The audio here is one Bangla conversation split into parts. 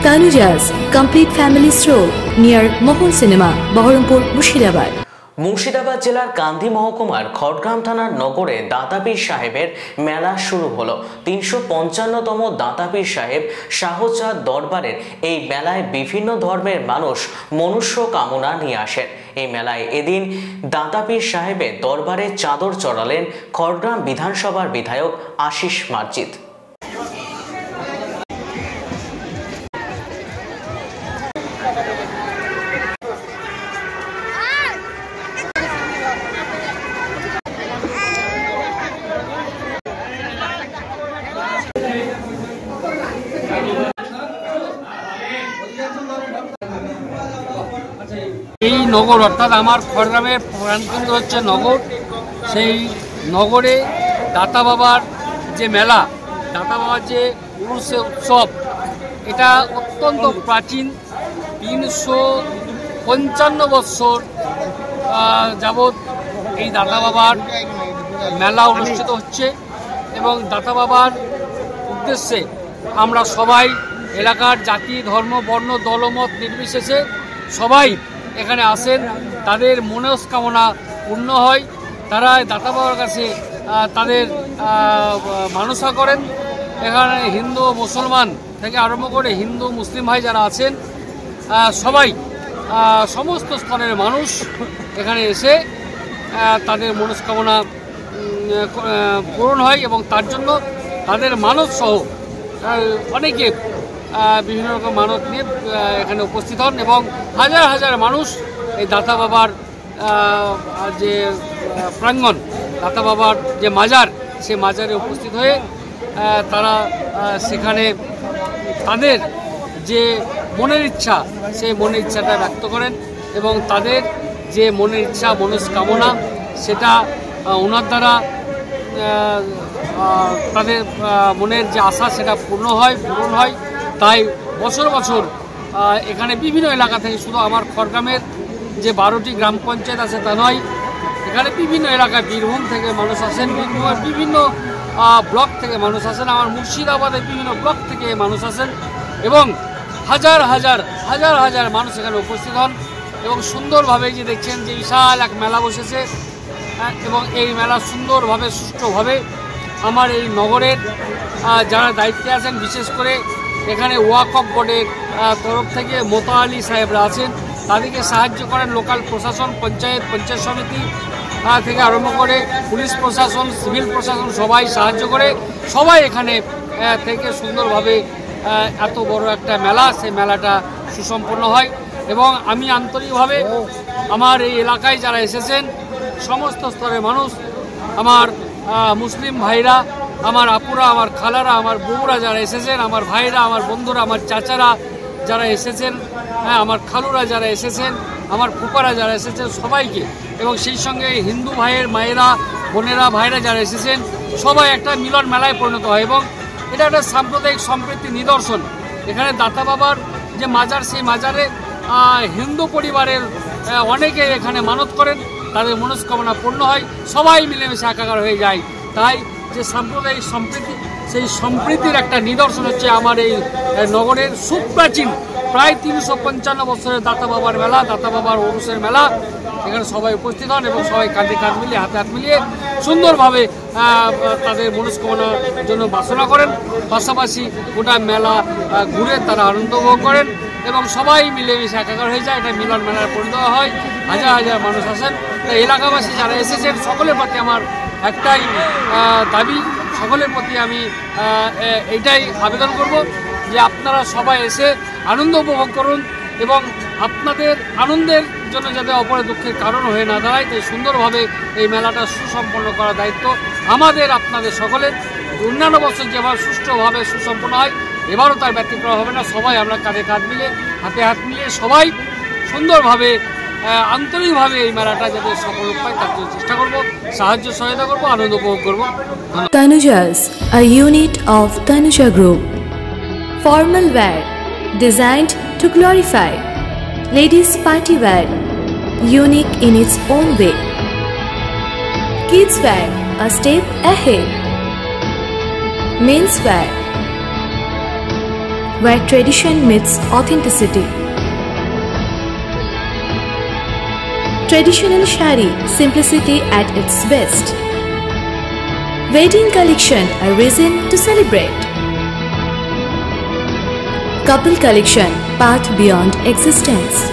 Tanuja's complete family stroll near Mohol Cinema, Baharampur, Murshidabad. Murshidabad জেলার গান্ধী মহকুমার খড়গ্রাম থানার নগরে দাতাপীর সাহেবের মেলা শুরু হলো। ৩৫৫তম দাতাপীর সাহেব শাহজাদ দরবারের এই মেলায় বিভিন্ন ধর্মের মানুষ মনুষ্য কামনা নিয়ে আসেন। এই মেলায় এদিন দাতাপীর সাহেবের দরবারে চাদর চড়ালেন খড়গ্রাম বিধানসভার বিধায়ক আশিস মার্জিত। এই নগর অর্থাৎ আমার খড়গ্রামের প্রাণকেন্দ্র হচ্ছে নগর। সেই নগরে দাতা বাবার যে মেলা, দাতা বাবার যে উৎসব, এটা অত্যন্ত প্রাচীন। ৩৫৫ বৎসর যাবৎ এই দাতা বাবার মেলা অনুষ্ঠিত হচ্ছে এবং দাতা বাবার উদ্দেশ্যে আমরা সবাই এলাকার জাতি, ধর্ম, বর্ণ, দলমত নির্বিশেষে সবাই এখানে আসেন। তাদের মনস্কামনা পূর্ণ হয়। তারা দাতা বাবার কাছে তাদের মানসা করেন। এখানে হিন্দু মুসলমান থেকে আরম্ভ করে হিন্দু মুসলিম ভাই যারা আছেন সবাই, সমস্ত স্তরের মানুষ এখানে এসে তাদের মনস্কামনা পূরণ হয় এবং তার জন্য তাদের মানত সহ অনেকে বিভিন্ন রকম মানত নিয়ে এখানে উপস্থিত হন এবং হাজার হাজার মানুষ এই দাতা বাবার যে প্রাঙ্গণ, দাতা বাবার যে মাজার, সে মাজারে উপস্থিত হয়ে তারা সেখানে তাদের যে মনের ইচ্ছা, সেই মনের ইচ্ছাটা ব্যক্ত করেন এবং তাদের যে মনের ইচ্ছা, মনস্কামনা, সেটা ওনার দ্বারা তাদের মনের যে আশা সেটা পূর্ণ হয়। তাই বছর বছর এখানে বিভিন্ন এলাকা থেকে, শুধু আমার খড়গ্রামের যে 12টি গ্রাম পঞ্চায়েত আছে তা নয়, এখানে বিভিন্ন এলাকায় বীরভূম থেকে মানুষ আসেন, বীরভূমের বিভিন্ন ব্লক থেকে মানুষ আসেন, আমার মুর্শিদাবাদের বিভিন্ন ব্লক থেকে মানুষ আসেন এবং হাজার হাজার মানুষ এখানে উপস্থিত হন এবং সুন্দরভাবে যে দেখছেন যে বিশাল এক মেলা বসেছে এবং এই মেলা সুন্দরভাবে, সুষ্ঠুভাবে আমার এই নগরের যারা দায়িত্বে আছেন, বিশেষ করে এখানে ওয়াকফ বোর্ডের তরফ থেকে মোতাহালি সাহেবরা আছেন, তাদেরকে সাহায্য করেন লোকাল প্রশাসন, পঞ্চায়েত সমিতি থেকে আরম্ভ করে পুলিশ প্রশাসন, সিভিল প্রশাসন সবাই সাহায্য করে। সবাই এখানে থেকে সুন্দরভাবে এত বড় একটা মেলা, সেই মেলাটা সুসম্পন্ন হয় এবং আমি আন্তরিকভাবে আমার এই এলাকায় যারা এসেছেন সমস্ত স্তরের মানুষ, আমার মুসলিম ভাইরা, আমার আপুরা, আমার খালারা, আমার বউরা যারা এসেছেন, আমার ভাইরা, আমার বন্ধুরা, আমার চাচারা যারা এসেছেন, আমার খালুরা যারা এসেছেন, আমার ফুপারা যারা এসেছেন, সবাইকে এবং সেই সঙ্গে হিন্দু ভাইয়ের মায়েরা, বোনেরা, ভাইরা যারা এসেছেন, সবাই একটা মিলন মেলায় পরিণত হয় এবং এটা একটা সাম্প্রদায়িক সম্প্রীতির নিদর্শন। এখানে দাতা বাবার যে মাজার, সেই মাজারে হিন্দু পরিবারের অনেকে এখানে মানত করেন, তাদের মনস্কামনা পূর্ণ হয়, সবাই মিলেমিশে একাকার হয়ে যায়। তাই যে সাম্প্রদায়িক সম্প্রীতি, সেই সম্প্রীতির একটা নিদর্শন হচ্ছে আমার এই নগরের সুপ্রাচীন প্রায় ৩৫৫ বছরের দাতা বাবার মেলা, দাতা বাবার ওরসের মেলা। এখানে সবাই উপস্থিত হন এবং সবাই কাঁধে কাঁধ মিলিয়ে, হাতে হাত মিলিয়ে সুন্দরভাবে তাদের মনস্কামনার জন্য বাসনা করেন। পাশাপাশি গোটা মেলা ঘুরে তারা আনন্দ উপভোগ করেন এবং সবাই মিলেমিশে একাকার হয়ে যায়। এটা মিলন মেলার পরিণত হয়, হাজার হাজার মানুষ আসেন। তাই এলাকাবাসী যারা এসেছেন সকলের প্রতি আমার একটাই দাবি, সকলের প্রতি আমি এইটাই আবেদন করব যে আপনারা সবাই এসে আনন্দ উপভোগ করুন এবং আপনাদের আনন্দের জন্য যাতে অপরের দুঃখের কারণ হয়ে না দাঁড়ায়, তাই সুন্দরভাবে এই মেলাটা সুসম্পন্ন করার দায়িত্ব আমাদের, আপনাদের সকলের। অন্যান্য বছর যেভাবে সুষ্ঠুভাবে সুসম্পন্ন হয়, এবারও তার ব্যতিক্রম হবে না। সবাই আমরা কাঁধে কাঁধ মিলিয়ে, হাতে হাত মিলিয়ে সবাই সুন্দরভাবে, আন্তরিকভাবে এই মেলাটা যাতে সফল পায় তার জন্য চেষ্টা করব, সাহায্য সহায়তা করব, আনন্দ উপভোগ করব। Tanuja's, a unit of Tanuja Group. Formal wear designed to glorify. Ladies party wear, unique in its own way. Kids wear, a step ahead. Men's wear, where tradition meets authenticity. Traditional shari, simplicity at its best. Wedding collection, a reason to celebrate. Couple collection, path beyond existence.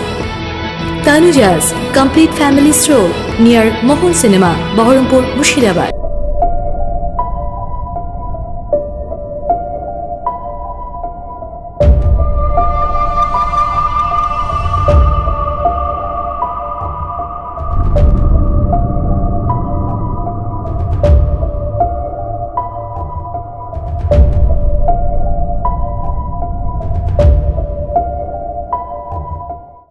Tanuja's complete family stroll near Mohol Cinema, Baharampur, Murshidabad.